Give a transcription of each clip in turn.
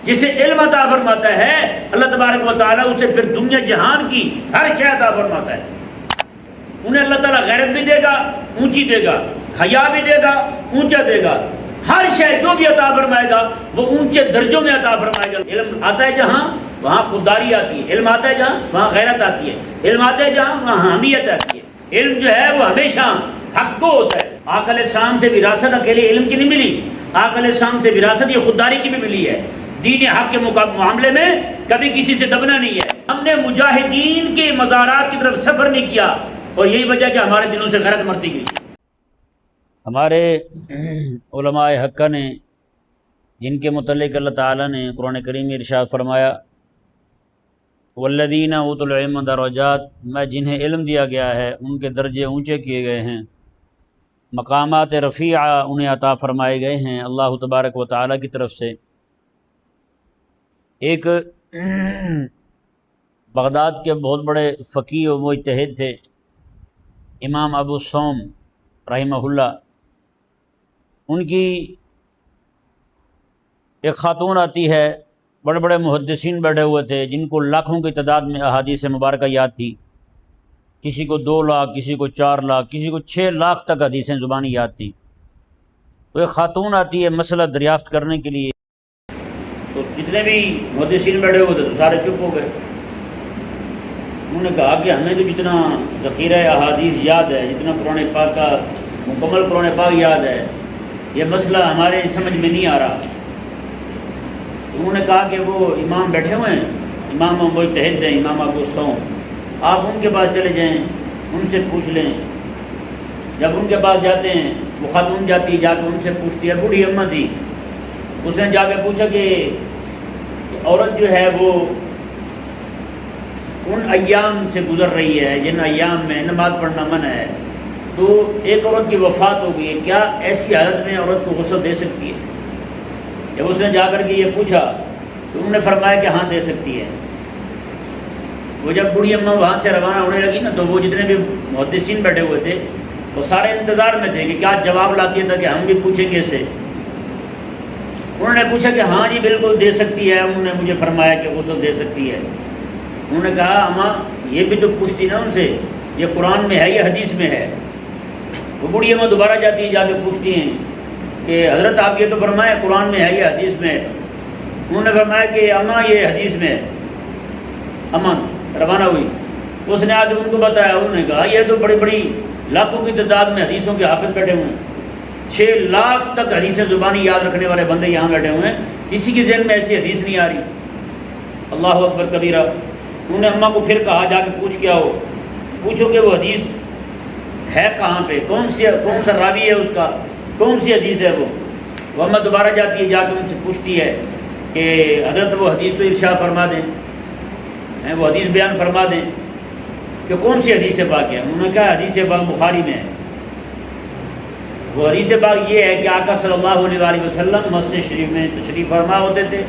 جسے علم عطا فرماتا ہے اللہ تبارک و تعالیٰ اسے پھر دنیا جہان کی ہر شے عطا فرماتا ہے. انہیں اللہ تعالیٰ غیرت بھی دے گا، اونچی دے گا، حیا بھی دے گا، اونچا دے گا. ہر شے جو بھی عطا فرمائے گا وہ اونچے درجوں میں عطا فرمائے گا. علم آتا ہے جہاں وہاں خودداری آتی ہے، علم آتا ہے جہاں وہاں غیرت آتی ہے، علم آتا ہے جہاں وہاں حمیت آتی ہے. علم جو ہے وہ ہمیشہ حق کو ہوتا ہے. آقا علیہ السلام سے وراثت اکیلے علم کی نہیں ملی، آقا علیہ السلام سے وراثت یہ خودداری کی بھی ملی ہے. دین حق کے معاملے میں کبھی کسی سے دبنا نہیں ہے. ہم نے مجاہدین کے مزارات کی طرف سفر نہیں کیا اور یہی وجہ کہ ہمارے دلوں سے غیرت مرتی گئی. ہمارے علماء حقہ نے جن کے متعلق اللہ تعالیٰ نے قرآن کریم میں ارشاد فرمایا والذین اوتوا العلم درجات، میں جنہیں علم دیا گیا ہے ان کے درجے اونچے کیے گئے ہیں، مقامات رفیعہ انہیں عطا فرمائے گئے ہیں اللہ تبارک و تعالیٰ کی طرف سے. ایک بغداد کے بہت بڑے فقیہ و مجتہد تھے امام ابو صوم رحمہ اللہ. ان کی ایک خاتون آتی ہے، بڑے بڑے محدثین بیٹھے ہوئے تھے جن کو لاکھوں کی تعداد میں احادیث مبارکہ یاد تھی. کسی کو 2 لاکھ، کسی کو 4 لاکھ، کسی کو 6 لاکھ تک حدیثیں زبانی یاد تھی. تو ایک خاتون آتی ہے مسئلہ دریافت کرنے کے لیے، تو جتنے بھی محدثین بیٹھے ہوئے تھے تو سارے چپ ہو گئے. انہوں نے کہا کہ ہمیں تو جتنا ذخیرہ احادیث یاد ہے، جتنا قرآن پاک کا مکمل قرآن پاک یاد ہے، یہ مسئلہ ہمارے سمجھ میں نہیں آ رہا. انہوں نے کہا کہ وہ امام بیٹھے ہوئے ہیں، امام مجتہد ہیں امام ابو صوم، آپ ان کے پاس چلے جائیں، ان سے پوچھ لیں. جب ان کے پاس جاتے ہیں وہ خاتون جاتی، جا کے ان سے پوچھتی ہے، بوڑھی اماں تھی، اس نے جا کے پوچھا کہ عورت جو ہے وہ ان ایام سے گزر رہی ہے جن ایام میں نماز پڑھنا منع ہے، تو ایک عورت کی وفات ہو گئی ہے، کیا ایسی حالت میں عورت کو غسل دے سکتی ہے؟ جب اس نے جا کر کے یہ پوچھا تو انہوں نے فرمایا کہ ہاں دے سکتی ہے. وہ جب بوڑھی اماں وہاں سے روانہ ہونے لگی نا تو وہ جتنے بھی محدثین بیٹھے ہوئے تھے وہ سارے انتظار میں تھے کہ کیا جواب لاتی ہے تھا کہ ہم بھی پوچھیں گے اسے. انہوں نے پوچھا کہ ہاں جی بالکل دے سکتی ہے، انہوں نے مجھے فرمایا کہ غسل دے سکتی ہے. انہوں نے کہا اماں یہ بھی تو پوچھتی نا ان سے، یہ قرآن میں ہے یہ حدیث میں ہے. وہ بوڑھی اماں دوبارہ جاتی ہیں، جا کے پوچھتی ہیں کہ حضرت آپ یہ تو فرمایا قرآن میں ہے یہ حدیث میں ہے. انہوں نے فرمایا کہ اماں یہ حدیث میں ہے. اماں روانہ ہوئی، اس نے آ کے ان کو بتایا. انہوں نے کہا یہ تو بڑی بڑی لاکھوں کی تعداد میں حدیثوں کے حافظ بیٹھے ہوئے ہیں، 6 لاکھ تک حدیث زبانی یاد رکھنے والے بندے یہاں بیٹھے ہوئے ہیں، کسی کے ذہن میں ایسی حدیث نہیں آ رہی. اللہ اکبر کبیرہ. انہوں نے اماں کو پھر کہا جا کے پوچھ کے آؤ، پوچھو کہ وہ حدیث ہے کہاں پہ، کون سا راوی ہے اس کا، کون سی حدیث ہے وہ. وہ اماں دوبارہ جاتی ہے، جا کے ان سے پوچھتی ہے کہ حضرت وہ حدیث تو ارشاد فرما دیں، وہ حدیث بیان فرما دیں کہ کون سی حدیث پاک ہے. انہوں نے کہا حدیث پاک بخاری میں ہے. وہ حدیث پاک یہ ہے کہ آقا صلی اللہ علیہ وسلم مسجد شریف میں تشریف فرما ہوتے تھے.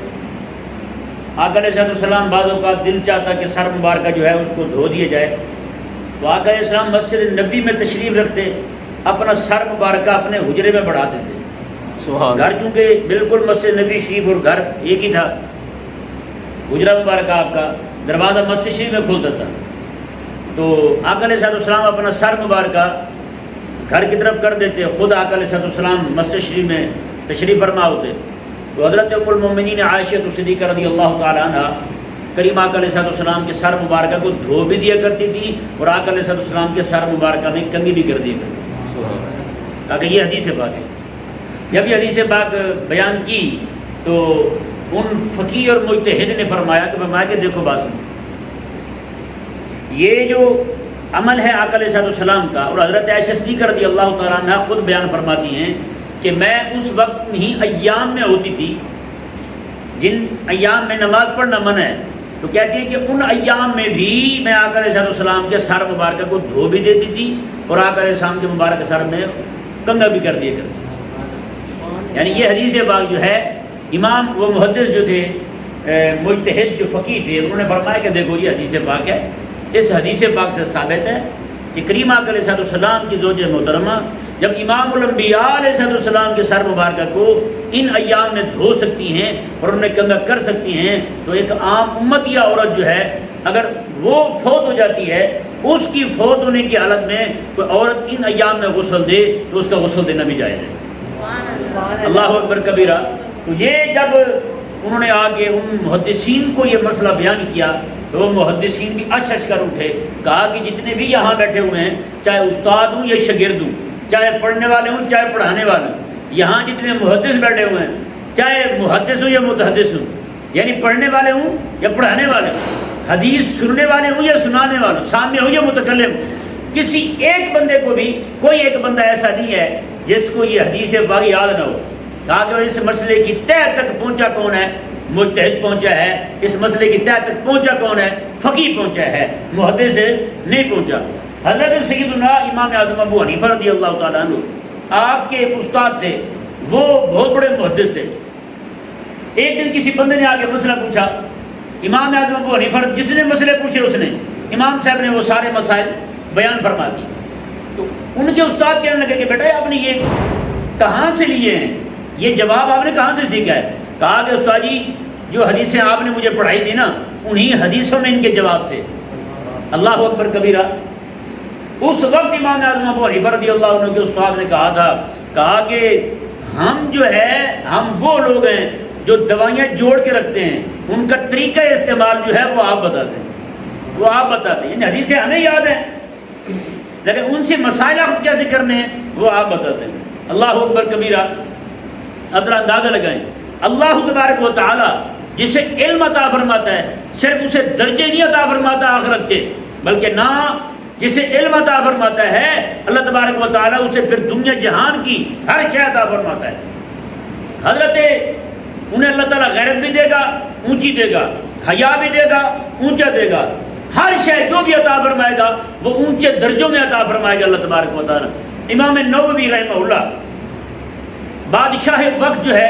آقا علیہ السلام بعض اوقات دل چاہتا کہ سر مبارکہ جو ہے اس کو دھو دیا جائے، تو آقا علیہ السلام مسجد نبی میں تشریف رکھتے، اپنا سر مبارکہ اپنے حجرے میں بڑھا دیتے. گھر چونکہ بالکل مسجد نبی شریف اور گھر ایک ہی تھا، حجرہ مبارکہ آپ کا دروازہ مسجد شریف میں کھلتا تھا، تو آقا علیہ السلام اپنا سر مبارکہ گھر کی طرف کر دیتے، خود آقا علیہ السلام مسجد شریف میں تشریف فرما ہوتے. تو حضرت ام المؤمنین عائشہ صدیقہ رضی اللہ تعالی عنہ کریم آقا علیہ السلام کے سر مبارکہ کو دھو بھی دیا کرتی تھی اور آقا علیہ السلام کے سر مبارکہ میں کنگھی بھی کر دیا کرتی تاکہ یہ حدیث پاک ہے. جب یہ حدیث پاک بیان کی تو ان فقیہ اور مجتہد نے فرمایا کہ دیکھو بات سنو، یہ جو عمل ہے آقا علیہ السلام کا، اور حضرت عائشہ صدیقہ رضی اللہ تعالیٰ عنہ خود بیان فرماتی ہیں کہ میں اس وقت ہی ایام میں ہوتی تھی جن ایام میں نماز پڑھنا منع ہے، تو کہتی ہے کہ ان ایام میں بھی میں آقا علیہ السلام کے سر مبارکہ کو دھو بھی دیتی تھی اور آقا علیہ السلام کے مبارک سر میں کنگھا بھی کر دیا کرتی تھی. یعنی یہ حدیث پاک جو ہے امام وہ محدث جو تھے مجتہد جو فقیہ تھے انہوں نے فرمایا کہ دیکھو یہ حدیث پاک ہے، اس حدیث پاک سے ثابت ہے کہ کریم آقا علیہ السلام کی زوج محترمہ جب امام الانبیاء علیہ السلام کے سر مبارکہ کو ان ایام میں دھو سکتی ہیں اور انہیں کنگا کر سکتی ہیں، تو ایک عام امتی عورت جو ہے اگر وہ فوت ہو جاتی ہے، اس کی فوت ہونے کی حالت میں کوئی عورت ان ایام میں غسل دے تو اس کا غسل دینا بھی جائز ہے۔ اللہ اکبر کبیرہ۔ تو یہ جب انہوں نے آ کے ان محدثین کو یہ مسئلہ بیان کیا تو وہ محدثین بھی اچھ کر اٹھے، کہا کہ جتنے بھی یہاں بیٹھے ہوئے ہیں، چاہے استاد ہوں یا شاگرد ہوں، چاہے پڑھنے والے ہوں چاہے پڑھانے والے ہوں، یہاں جتنے محدث بیٹھے ہوئے ہیں، چاہے محدث ہوں یا متحدث ہوں، یعنی پڑھنے والے ہوں یا پڑھانے والے ہوں، حدیث سننے والے ہوں یا سنانے والے ہوں، سامع ہوں یا متکلم، کسی ایک بندے کو بھی، کوئی ایک بندہ ایسا نہیں ہے جس کو یہ حدیث باقی یاد نہ ہو، کہا کہ اس مسئلے کی تہ تک پہنچا کون ہے؟ مجتہد پہنچا ہے۔ اس مسئلے کی تہ تک پہنچا کون ہے؟ فقیہ پہنچا ہے، محدث نہیں پہنچا۔ حضرت سیدنا امام اعظم ابو حنیفہ رضی اللہ تعالیٰ عنہ آپ کے ایک استاد تھے، وہ بہت بڑے محدث تھے۔ ایک دن کسی بندے نے آ کے مسئلہ پوچھا، امام اعظم ابو حنیفہ جس نے مسئلے پوچھے اس نے، امام صاحب نے وہ سارے مسائل بیان فرما دی۔ تو ان کے استاد کہنے لگے کہ بیٹا آپ نے یہ کہاں سے لیے ہیں، یہ جواب آپ نے کہاں سے سیکھا ہے؟ کہا کہ استاد جی جو حدیثیں آپ نے مجھے پڑھائی تھی نا، انہی حدیثوں میں ان کے جواب تھے۔ اللہ اکبر کبیرہ۔ اس وقت امام اعظم ابو حنیفہ رضی اللہ عنہ کے استاد نے کہا تھا، کہا کہ ہم جو ہے ہم وہ لوگ ہیں جو دوائیاں جوڑ کے رکھتے ہیں، ان کا طریقہ استعمال جو ہے وہ آپ بتاتے ہیں، وہ آپ بتاتے ہیں، یعنی حدیثیں ہمیں یاد ہیں لیکن ان سے مسائل اخذ کیسے کرنے ہیں وہ آپ بتاتے ہیں۔ اللہ اکبر کبیرہ۔ اب اندازہ لگائیں، اللہ تبارک و تعالی جسے علم عطا فرماتا ہے صرف اسے درجے نہیں عطا فرماتا آخرت کے، بلکہ نہ جسے علم عطا فرماتا ہے اللہ تبارک و تعالی اسے پھر دنیا جہان کی ہر شے عطا فرماتا ہے۔ حضرت انہیں اللہ تعالیٰ غیرت بھی دے گا، اونچی دے گا، حیا بھی دے گا، اونچا دے گا، ہر شے جو بھی عطا فرمائے گا وہ اونچے درجوں میں عطا فرمائے گا اللہ تبارک و تعالیٰ۔ امام نووی رحمہ اللہ بادشاہ وقت جو ہے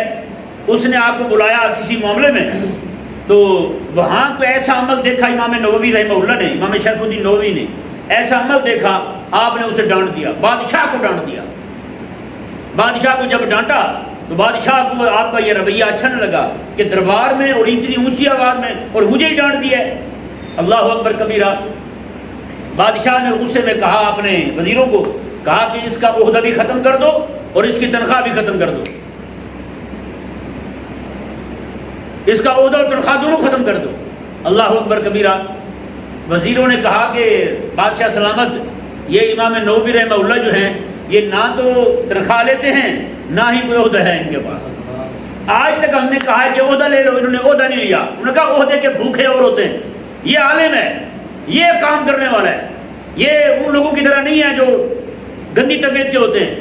اس نے آپ کو بلایا کسی معاملے میں، تو وہاں کوئی ایسا عمل دیکھا امام نووی رحمہ اللہ نے، امام شریف الدین نووی نے ایسا عمل دیکھا، آپ نے اسے ڈانٹ دیا، بادشاہ کو ڈانٹ دیا۔ بادشاہ کو جب ڈانٹا تو بادشاہ کو آپ کا یہ رویہ اچھا نہ لگا کہ دربار میں اور اتنی اونچی آواز میں اور مجھے ہی ڈانٹ دیا ہے۔ اللہ اکبر کبیرہ۔ بادشاہ نے غصے میں کہا اپنے وزیروں کو، کہا کہ اس کا عہدہ بھی ختم کر دو اور اس کی تنخواہ بھی ختم کر دو، اس کا عہدہ اور تنخواہ دونوں ختم کر دو۔ اللہ اکبر کبیرہ۔ وزیروں نے کہا کہ بادشاہ سلامت، یہ امام نووی رحمہ اللہ جو ہیں یہ نہ تو تنخواہ لیتے ہیں نہ ہی کوئی عہدہ ہے ان کے پاس، آج تک ہم نے کہا ہے کہ عہدہ لے لو، انہوں نے عہدہ نہیں لیا، انہوں نے کہا عہدے کے بھوکے اور ہوتے ہیں، یہ عالم ہے، یہ کام کرنے والا ہے، یہ ان لوگوں کی طرح نہیں ہے جو گندی طبیعت کے ہوتے ہیں،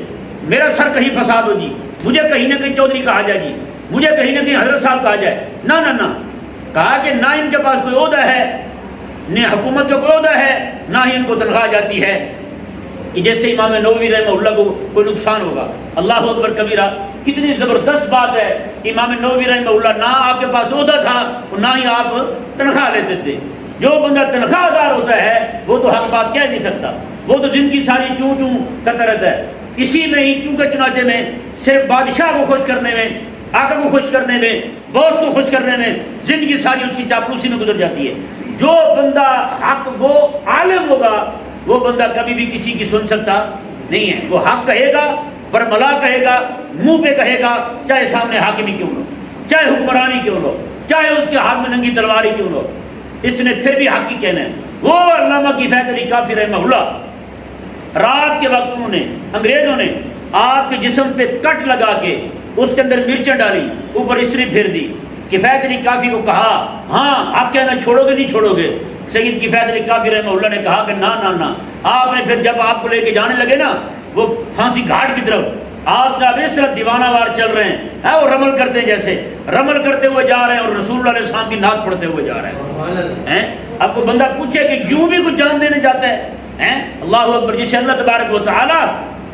میرا سر کہیں فساد ہو جی، مجھے کہیں نہ کہیں چودھری کہا جائے جی، مجھے کہیں نہ کہیں حضرت صاحب کہا جائے، نہ نہ نہ، کہا کہ نہ ان کے پاس کوئی عہدہ ہے، نہ حکومت کا کوئی عہدہ ہے، نہ ہی ان کو تنخواہ جاتی ہے کہ جیسے امام نووی رحمہ اللہ کو کوئی نقصان ہوگا۔ اللہ اکبر کبیرہ۔ کتنی زبردست بات ہے، امام نووی رحمہ اللہ نہ آپ کے پاس عہدہ تھا اور نہ ہی آپ تنخواہ لیتے تھے۔ جو بندہ تنخواہ دار ہوتا ہے وہ تو حق بات کہہ نہیں سکتا، وہ تو زندگی ساری چوں چوں کرتا رہتا ہے، اسی میں ہی چونکہ چنانچہ میں صرف بادشاہ کو خوش کرنے میں، آقا کو خوش کرنے میں، باس کو خوش کرنے میں زندگی ساری اس کی چاپلوسی میں گزر جاتی ہے۔ جو بندہ حق وہ عالم ہوگا وہ بندہ کبھی بھی کسی کی سن سکتا نہیں ہے، وہ حق کہے گا، برملا کہے گا، منہ پہ کہے گا، چاہے سامنے حاکمی کیوں ہو، چاہے حکمرانی کیوں ہو، چاہے اس کے ہاتھ میں ننگی تلواری کیوں ہو، اس نے پھر بھی حق ہی کہنا ہے۔ وہ علامہ کفایت علی کافی رحمہ اللہ، رات کے وقت انہوں نے، انگریزوں نے آپ کے جسم پہ کٹ لگا کے اس کے اندر مرچیں ڈالی، اوپر استری پھیر دی۔ کفایت علی کافی کو کہا ہاں آپ کہنا چھوڑو گے نہیں چھوڑو گے؟ سید کفایت علی کافی رحمہ اللہ نے کہا کہ نہ نہ نہ۔ آپ نے پھر جب آپ کو لے کے جانے لگے نا وہ پھانسی گھاٹ کی طرف، آپ جب اس طرح دیوانہ وار چل رہے ہیں اور رمل کرتے ہیں، جیسے رمل کرتے ہوئے جا رہے ہیں اور رسول اللہ علیہ السلام کی نعت پڑھتے ہوئے جا رہے ہیں۔ اب کو بندہ پوچھے کہ یوں بھی کچھ جان دینے جاتا ہے؟ اللہ اکبر۔ جسے اللہ تبارک و تعالی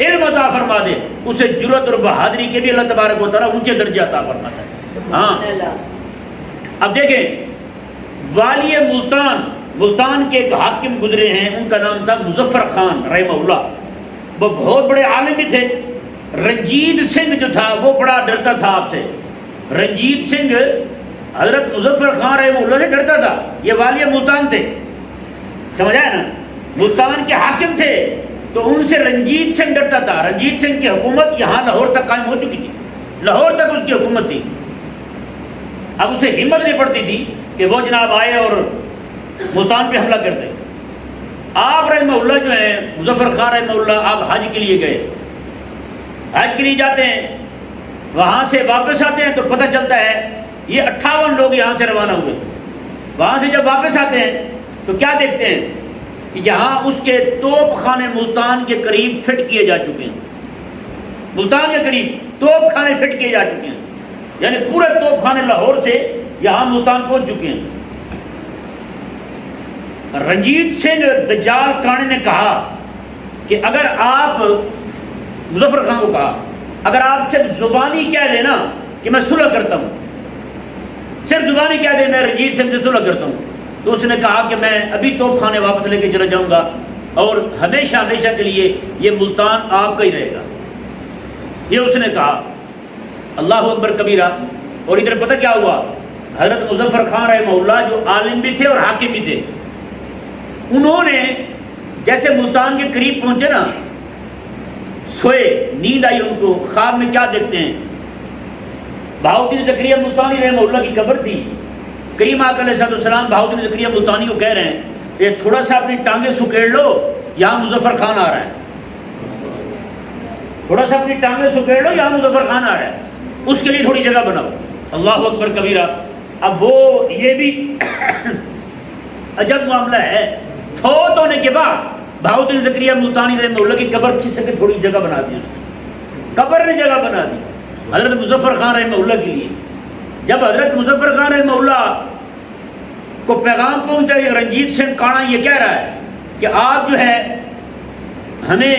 علم عطا فرما دے اسے جرأت اور بہادری کے بھی اللہ تبارک و تعالی اونچے درجے عطا فرماتا ہے۔ ہاں اب دیکھیں، والی ملتان کے ایک حاکم گزرے ہیں، ان کا نام تھا مظفر خان رحمہ اللہ۔ وہ بہت بڑے عالم بھی تھے. رنجیت سنگھ جو تھا وہ بڑا ڈرتا تھا آپ سے. رنجیت سنگھ حضرت مظفر خان رحمہ اللہ سے ڈرتا تھا. یہ والی ملتان تھے, سمجھا ہے نا, ملتان کے حاکم تھے, تو ان سے رنجیت سنگھ ڈرتا تھا. رنجیت سنگھ کی حکومت یہاں لاہور تک قائم ہو چکی تھی, لاہور تک اس کی حکومت تھی. اب اسے ہمت نہیں پڑتی تھی کہ وہ جناب آئے اور ملتان پہ حملہ کر دیں. آپ رحمہ اللہ جو ہیں, مظفر خان رحمہ اللہ, آپ حج کے لیے گئے, حج کے لیے جاتے ہیں, وہاں سے واپس آتے ہیں تو پتہ چلتا ہے یہ 58 لوگ یہاں سے روانہ ہوئے. وہاں سے جب واپس آتے ہیں تو کیا دیکھتے ہیں کہ یہاں اس کے توپ خانے ملتان کے قریب فٹ کیے جا چکے ہیں. ملتان کے قریب توپ خانے فٹ کیے جا چکے ہیں, یعنی پورے توپ خانے لاہور سے یہاں ملتان پہنچ چکے ہیں. رنجیت سنگھ دجال کانے نے کہا کہ اگر آپ, مظفر خان کو کہا, اگر آپ صرف زبانی کہہ دیں نا کہ میں صلح کرتا ہوں, صرف زبانی کہہ دیں میں رنجیت سنگھ سے صلح کرتا ہوں, تو اس نے کہا کہ میں ابھی توپ خانے واپس لے کے چلا جاؤں گا اور ہمیشہ ہمیشہ کے لیے یہ ملتان آپ کا ہی رہے گا. یہ اس نے کہا. اللہ اکبر کبیرہ. اور ادھر پتہ کیا ہوا, حضرت مظفر خان رحمہ اللہ جو عالم بھی تھے اور حاکم بھی تھے, انہوں نے جیسے ملتان کے قریب پہنچے نا, سوئے, نیند آئی ان کو. خواب میں کیا دیکھتے ہیں, بہاؤدین زکریا ملتانی رحمہ اللہ کی قبر تھی. کریم آقا علیہ السلام بہاؤدین زکریا ملتانی کو کہہ رہے ہیں کہ تھوڑا سا اپنی ٹانگیں سکیڑ لو, یہاں مظفر خان آ رہا ہے. تھوڑا سا اپنی ٹانگیں سکیڑ لو, یہاں مظفر خان آ رہا ہے, اس کے لیے تھوڑی جگہ بناؤ. اللہ اکبر کبیرہ. اب وہ یہ بھی عجب معاملہ ہے, فوت ہونے کے بعد بہاؤدین زکریا ملتانی رحمہ اللہ کی قبر کس سے تھوڑی جگہ بنا دی, اس کی قبر نے جگہ بنا دی حضرت مظفر خان رحمہ اللہ کے لیے. جب حضرت مظفر خان رحمہ اللہ کو پیغام پہنچا کہ رنجیت سنگھ کانا یہ کہہ رہا ہے کہ آپ جو ہے ہمیں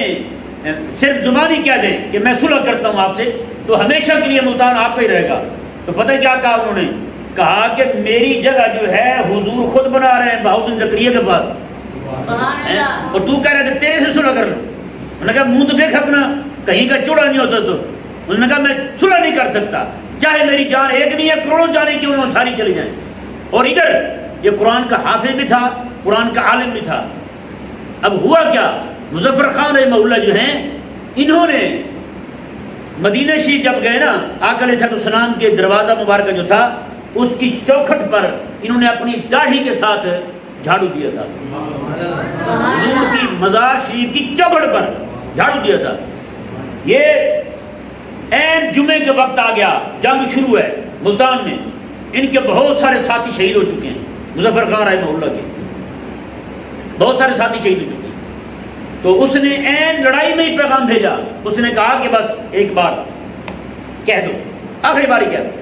صرف زبانی کہہ دیں کہ میں صلح کرتا ہوں آپ سے, تو ہمیشہ کے لیے ملتان آپ کا ہی رہے گا. تو پتہ کیا کہا انہوں نے, کہا کہ میری جگہ جو ہے حضور خود بنا رہے ہیں بہاؤدین زکریا کے پاس, اور تو کہہ رہے تھے تیرے سے صلح کر لو. انہوں نے کہا منہ تو دیکھ اپنا, کہیں کا چوڑا نہیں ہوتا. تو انہوں نے کہا میں صلح نہیں کر سکتا, چاہے میری جان ایک نہیں ہے, کروڑوں جانیں کیوں نہ ساری چلی جائیں. اور ادھر یہ قرآن کا حافظ بھی تھا, قرآن کا عالم بھی تھا. اب ہوا کیا, مظفر خان رحمہ اللہ جو ہیں, انہوں نے مدینہ شریف جب گئے نا, آقا علیہ السلام کے دروازہ مبارکہ جو تھا اس کی چوکھٹ پر انہوں نے اپنی داڑھی کے ساتھ جھاڑو دیا تھا. حضور کی مزار شریف کی چوکھٹ پر جھاڑو دیا تھا. یہ عین جمعے کے وقت آ گیا, جنگ شروع ہے ملتان میں, ان کے بہت سارے ساتھی شہید ہو چکے ہیں, مظفر خان رحمہ اللہ کے بہت سارے ساتھی شہید ہو چکے ہیں. تو اس نے عین لڑائی میں ہی پیغام بھیجا. اس نے کہا کہ بس ایک بار کہہ دو, آخری باری کہہ دو,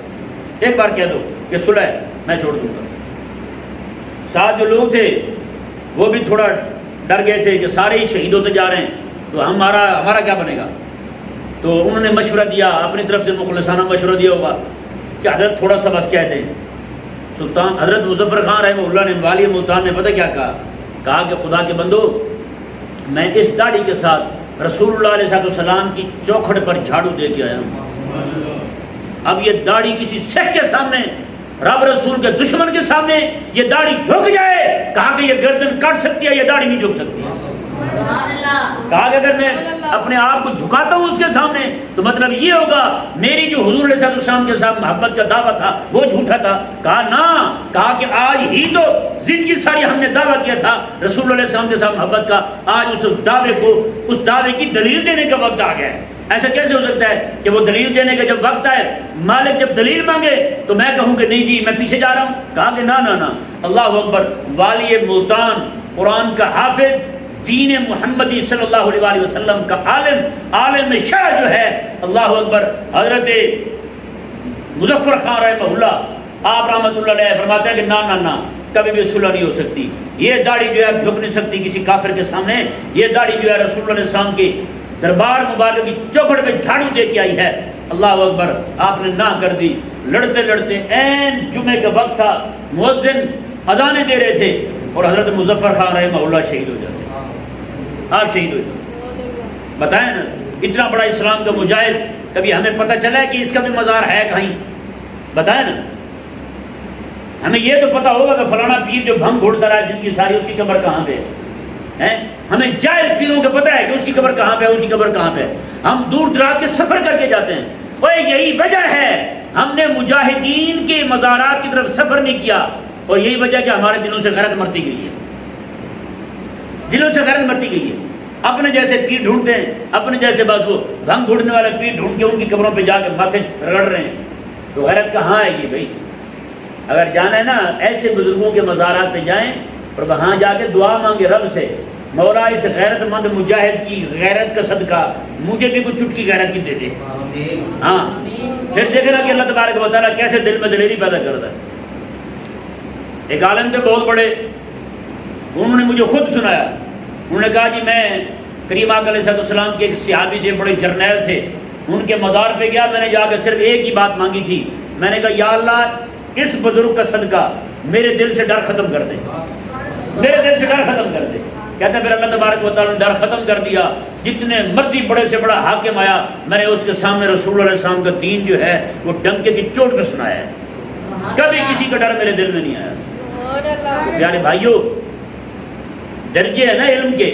ایک بار کہہ دو کہ صلح ہے, میں چھوڑ دوں گا. ساتھ جو لوگ تھے وہ بھی تھوڑا ڈر گئے تھے کہ سارے ہی شہید ہوتے جا رہے ہیں, تو ہمارا کیا بنے گا. تو انہوں نے مشورہ دیا, اپنی طرف سے مخلصانہ مشورہ دیا ہوگا کہ حضرت تھوڑا سا بس کہہ دیں. سلطان حضرت مظفر خان رحمہ اللہ نے, والی ملتان نے پتہ کیا کہا کہ خدا کے بندو, میں اس داڑھی کے ساتھ رسول اللہ علیہ السلام کی چوکھٹ پر جھاڑو دے کے آیا ہوں. اب یہ داڑھی کسی سکھ کے سامنے, رب رسول کے دشمن کے سامنے یہ داڑھی جھک جائے, کہا کہ یہ گردن کاٹ سکتی ہے, یہ داڑھی نہیں جھک سکتی ہے. کہا کہ اگر میں اپنے آپ کو جھکاتا ہوں اس کے سامنے تو مطلب یہ ہوگا میری جو حضور علیہ السلام کے ساتھ محبت کا دعویٰ تھا وہ جھوٹا تھا. کہا نا, کہا کہ آج ہی تو زندگی ساری ہم نے دعویٰ کیا تھا رسول علیہ السلام کے ساتھ محبت کا, آج اس دعوے کی دلیل دینے کا وقت آ گیا ہے. ایسا کیسے ہو سکتا ہے کہ وہ دلیل دینے کا جب وقت آئے, مالک جب دلیل مانگے تو میں کہوں کہ نہیں جی میں پیچھے جا رہا ہوں. کہا کہ نا. اللہ اکبر. والی ملتان, قرآن کا حافظ, دین محمدی صلی اللہ علیہ وسلم کا عالم شرع جو ہے, اللہ اکبر, حضرت مظفر خان رحمہ اللہ آپ رحمۃ اللہ علیہ فرماتے ہیں کہ نا کبھی بھی صلح نہیں ہو سکتی. یہ داڑھی جو ہے جھک نہیں سکتی کسی کافر کے سامنے. یہ داڑھی جو ہے رسول اللہ علیہ السلام کی دربار مبارک کی چوکھٹ پہ جھاڑو دے کے آئی ہے. اللہ اکبر. آپ نے نہ کر دی. لڑتے لڑتے عین جمعے کا وقت تھا, مؤذن اذانیں دے رہے تھے اور حضرت مظفر خان رحمہ اللہ شہید ہو جاتے. آپ شہید ہو جاتے. بتائیں نا، اتنا بڑا اسلام کا مجاہد، کبھی ہمیں پتہ چلا ہے کہ اس کا بھی مزار ہے کہیں؟ بتائیں نا، ہمیں یہ تو پتہ ہوگا کہ فلانا پیر جو بھنگ گھڑتا رہا ہے جن کی ساری، اس کی قبر کہاں پہ ہے؟ ہمیں جائز پیروں کو پتہ ہے کہ اس کی قبر کہاں پہ ہے، اس کی قبر کہاں پہ ہے۔ ہم دور دراز کے سفر کر کے جاتے ہیں، وہ یہی وجہ ہے ہم نے مجاہدین کے مزارات کی طرف سفر نہیں کیا، اور یہی وجہ کہ ہمارے دلوں سے غیرت مرتی گئی ہے، دلوں سے غیرت مرتی گئی ہے۔ اپنے جیسے پیر ڈھونڈتے ہیں، اپنے جیسے بس وہ بھنگ گھڑنے والے پیر ڈھونڈ کے ان کی قبروں پہ جا کے ماتھے رگڑ رہے ہیں، تو غیرت کہاں ہے یہ بھائی؟ اگر جانا ہے نا ایسے بزرگوں کے مزارات پہ جائیں اور وہاں جا کے دعا مانگے رب سے، مولا اس غیرت مند مجاہد کی غیرت کا صدقہ مجھے بھی کچھ چٹکی غیرت کی دے دے۔ ہاں، پھر دیکھے نا کہ اللہ تبارک و تعالیٰ کیسے دل میں دلیری پیدا کرتا ہے۔ ایک عالم تھے بہت بڑے، انہوں نے مجھے خود سنایا، انہوں نے کہا جی میں کریم آقا علیہ السلام کے ایک صحابی تھے، بڑے جرنیل تھے، ان کے مزار پہ گیا، میں نے جا کے صرف ایک ہی بات مانگی تھی، میں نے کہا یا اللہ اس بزرگ کا صدقہ میرے دل سے ڈر ختم کر دے، میرے دل سے ڈر ختم کر دے۔ کہتے ہیں پھر اللہ تبارک و تعالیٰ نے ڈر ختم کر دیا، جتنے مرضی بڑے سے بڑا حاکم آیا، میں نے اس کے سامنے رسول علیہ السلام کا دین جو ہے وہ ڈنکے کی چوٹ پہ سنایا ہے، کبھی کسی کا ڈر میرے دل میں نہیں آیا۔ پیارے بھائیو، درجے ہے نا علم کے،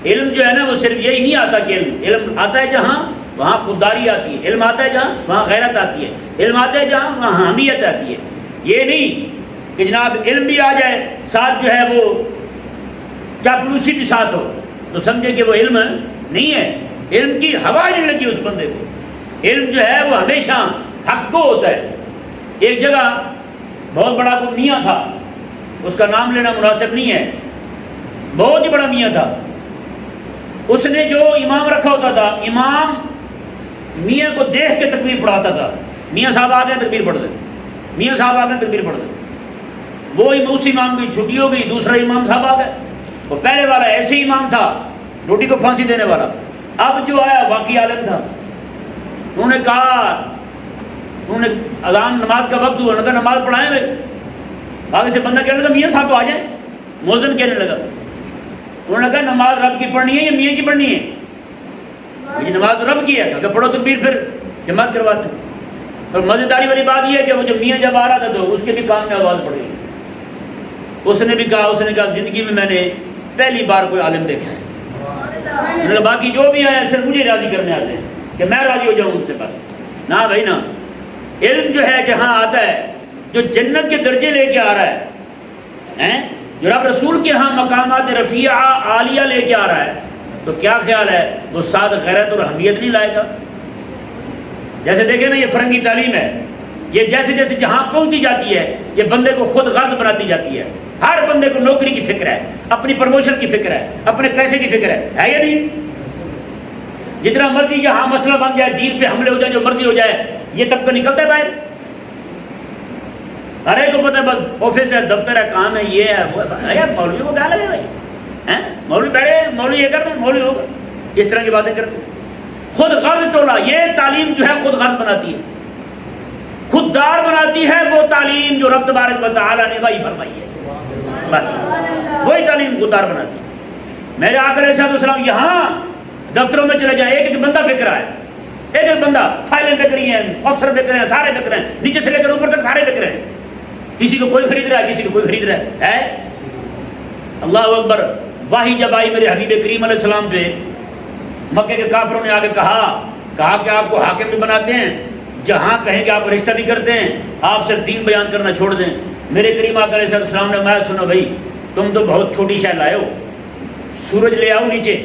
علم جو ہے نا وہ صرف یہی نہیں آتا کہ علم آتا ہے جہاں وہاں خودداری آتی ہے، علم آتا ہے جہاں وہاں غیرت آتی ہے، علم آتا ہے جہاں وہاں حمیت آتی ہے۔ یہ نہیں کہ جناب علم بھی آ جائے ساتھ جو ہے وہ چاپلوسی بھی ساتھ ہو تو سمجھے کہ وہ علم نہیں ہے، علم کی ہوا نہیں لگی اس بندے کو۔ علم جو ہے وہ ہمیشہ حق کو ہوتا ہے۔ ایک جگہ بہت بڑا کوئی میاں تھا، اس کا نام لینا مناسب نہیں ہے، بہت ہی بڑا میاں تھا، اس نے جو امام رکھا ہوتا تھا، امام میاں کو دیکھ کے تکبیر پڑھاتا تھا، میاں صاحب آ گئے تکبیر پڑھ دے، میاں صاحب آ گئے تکبیر پڑھ دے، وہ اس امام کی چھٹی ہو گئی، دوسرا امام صاحب آ گئے، وہ پہلے والا ایسے امام تھا روٹی کو پھانسی دینے والا، اب جو آیا واقعی عالم تھا۔ انہوں نے کہا، انہوں نے اذان نماز کا وقت ہوا، انہوں نے کہا نماز پڑھائیں بھائی، آگے سے بندہ کہنے لگا میاں صاحب تو آ جائیں، مؤذن کہنے لگا، انہوں نے کہا نماز رب کی پڑھنی ہے یا میاں کی پڑھنی ہے؟ یہ نماز رب کی ہے، کہ پڑھو تکبیر پھر جماعت کرواتے۔ اور مزیداری والی بات یہ ہے کہ وہ جو میاں جب آ رہا تھا تو اس کے بھی کان میں آواز پڑ گئی، اس نے بھی کہا، اس نے کہا زندگی میں میں نے پہلی بار کوئی عالم دیکھا ہے، انہوں نے باقی جو بھی آیا صرف مجھے راضی کرنے آتے ہیں کہ میں راضی ہو جاؤں ان سے، بس نہ بھائی نہ۔ علم جو ہے جہاں آتا ہے، جو جنت کے درجے لے کے آ رہا ہے، جو رب رسول کے ہاں مقامات رفیعہ عالیہ لے کے آ رہا ہے، تو کیا خیال ہے وہ ساتھ غیرت اور حمیت نہیں لائے گا؟ جیسے دیکھیں نا یہ فرنگی تعلیم ہے، یہ جیسے جیسے جہاں پہنچتی جاتی ہے یہ بندے کو خود غرض بناتی جاتی ہے۔ ہر بندے کو نوکری کی فکر ہے، اپنی پروموشن کی فکر ہے، اپنے پیسے کی فکر ہے یا نہیں؟ جتنا مرضی یہاں مسئلہ بن جائے، دین پہ حملے ہو جائے، جو مرضی ہو جائے، یہ طبقہ نکلتا ہے باہر، ہر ایک کو پتہ ہے بس آفس ہے، دفتر ہے، کام ہے، یہ ہے وہ ہے۔ مولوی کو کیا لگے بھائی، مولوی بیٹھے، مولوی یہ کرتے ہیں، مولوی ہوگا، اس طرح کی باتیں کرتے ہیں۔ خود غرض ٹولہ، یہ تعلیم جو ہے خود غرض بناتی ہے، خود دار بناتی ہے وہ تعلیم جو رب تبارک و تعالیٰ نے وہی فرمائی ہے، بس وہی تعلیم خود دار بناتی ہے۔ میرے آقا علیہ السلام یہاں دفتروں میں چلے جائیں، ایک ایک بندہ بک رہا ہے، ایک ایک بندہ، فائلیں بک رہی ہیں، افسر بک رہے ہیں، سارے بک رہے ہیں، نیچے سے لے کر اوپر تک سارے بک رہے ہیں، کسی کو کوئی خرید رہا ہے، کسی کو کوئی خرید رہا ہے۔ اللہ اکبر۔ واہی جب آئی میرے حبیب کریم علیہ السلام پہ، مکے کے کافروں نے آگے کہا کہ آپ کو حاکم بھی بناتے ہیں، جہاں کہیں کہ آپ رشتہ بھی کرتے ہیں، آپ سے دین بیان کرنا چھوڑ دیں۔ میرے کریم آقا علیہ السلام نے میں سنا بھائی تم تو بہت چھوٹی شے لائے ہو، سورج لے آؤ نیچے،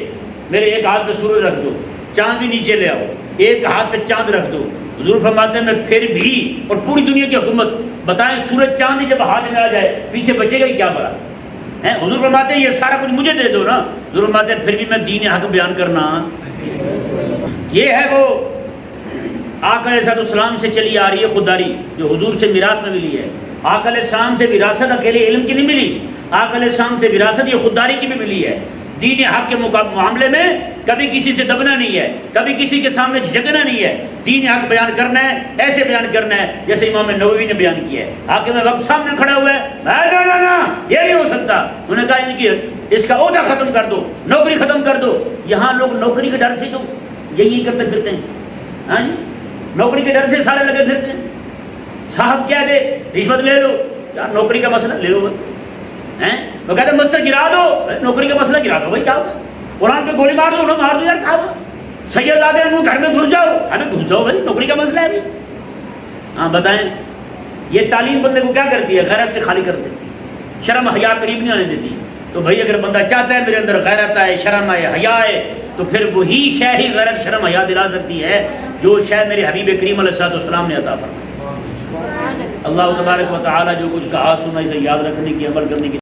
میرے ایک ہاتھ پہ سورج رکھ دو، چاند بھی نیچے لے آؤ، ایک ہاتھ پہ چاند رکھ دو۔ حضور فرماتے ہیں میں پھر بھی، اور پوری دنیا کی حکومت، بتائیں سورج چاند ہی جب ہاتھ میں آ جائے پیچھے بچے گا ہی کیا بڑا ہے؟ حضور فرماتے ہیں یہ سارا کچھ مجھے دے دو نا۔ حضور فرماتے ہیں پھر بھی میں دین حق بیان کرنا۔ یہ ہے وہ آقا علیہ السلام سے چلی آ رہی ہے خودداری جو حضور سے میراث میں ملی ہے۔ آقا علیہ السلام سے وراثت اکیلے علم کی نہیں ملی، آقا علیہ السلام سے وراثت یہ خودداری کی بھی ملی ہے۔ دین حق کے معاملے میں کبھی کسی سے دبنا نہیں ہے، کبھی کسی کے سامنے جھکنا نہیں ہے، دین حق بیان کرنا ہے، ایسے بیان کرنا ہے جیسے امام نووی نے بیان کیا ہے۔ حاکم وقت سامنے کھڑا ہوا ہے، نا یہ نہیں ہو سکتا، سکتا. انہوں نے کہا ان کی اس کا عہدہ ختم کر دو, نوکری ختم کر دو. یہاں لوگ نوکری کے ڈر سے تو یہی کرتے پھرتے ہیں. ہاں جی, نوکری کے ڈر سے سارے لگے پھرتے ہیں. صاحب کیا دے, رشوت لے لو, یار نوکری کا مسئلہ لے لو بس ہیں. وہ کہتے ہیں مسجد گرا دو, نوکری کا مسئلہ گرا دو. بھائی کیا ہوگا, قرآن پہ گولی مار دو, انہیں مار دو, یار کیا ہوگا. سید آتے ہیں گھر میں گھس جاؤ, ہمیں گھس جاؤ بھائی, نوکری کا مسئلہ ہے ابھی. ہاں بتائیں, یہ تعلیم بندے کو کیا کرتی ہے, غیرت سے خالی کرتے, شرم حیا قریب نہیں آنے دیتی. تو بھائی اگر بندہ چاہتا ہے میرے اندر غیرت آئے, شرم آئے, حیا آئے, تو پھر وہی شے ہی غیرت شرم حیا دلا سکتی ہے جو شے میرے حبیب کریم علیہ السلام نے عطا فرمائی. اللہ تبارک و تعالی جو کچھ کہا سنا اسے یاد رکھنے کی, عمل کرنے کی